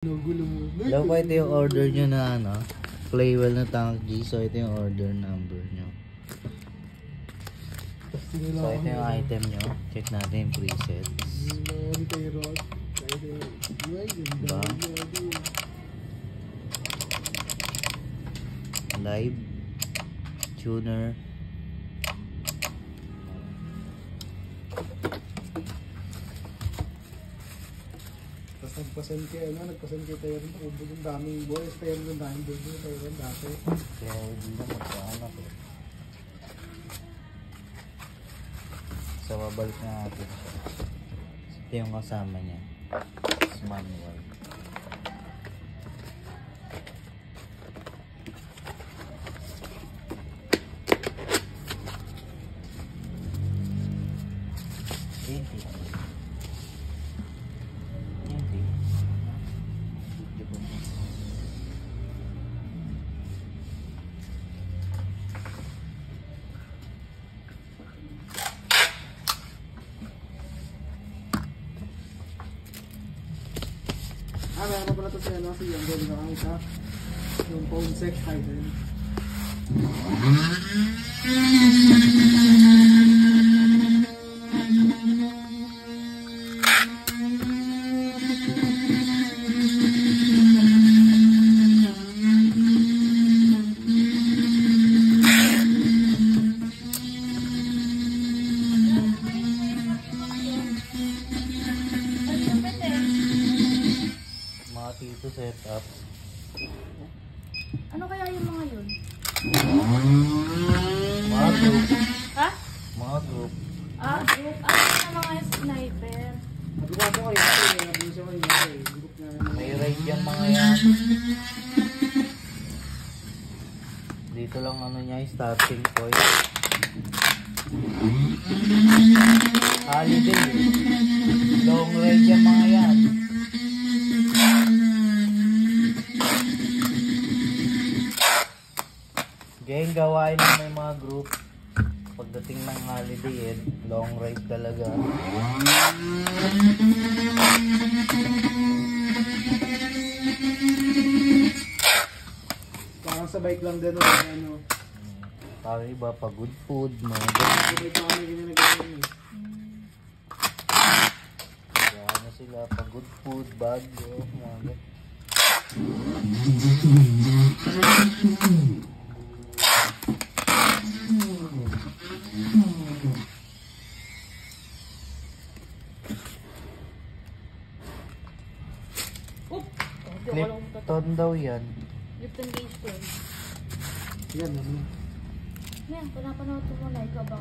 Hello po, ito yung order nyo na ano, Claywell na tank G. So ito yung order number nyo. So ito yung item nyo. Check natin yung presets. Diba? Live tuner. Nagpasal kayo, nagpasal kayo tayo rin. Ubod yung daming boys, tayo rin yung daming boys tayo rin dati. Kaya hindi na magkaanak eh. So babalik na natin siya. Ito yung kasama niya. It's manual. Meron pa pala ito si ano, si Yango, nakakita. Yung phone sex hidden. Dito setup. Ano kaya yung mga yun? Mga group. Ha? Mga group. Group. Ano na mga sniper? Magawa ko kayo kasi nabisa ko yung group na May raid yung mga yan. Dito lang ano niya, starting point. Holiday. Long raid yung mga yan. Gayang gawain ng may mga group pagdating ng holiday, long ride talaga. parang sa bike lang din ano. Parang iba pa good food, mga Sa bike lang kami ganyan na ganyan eh. kaya ano sila, pa good food, bag, mga Clipton daw yan. Lipton Gauge 12. Yan ano. Yan, panapanood ko muna. Ikaw ba?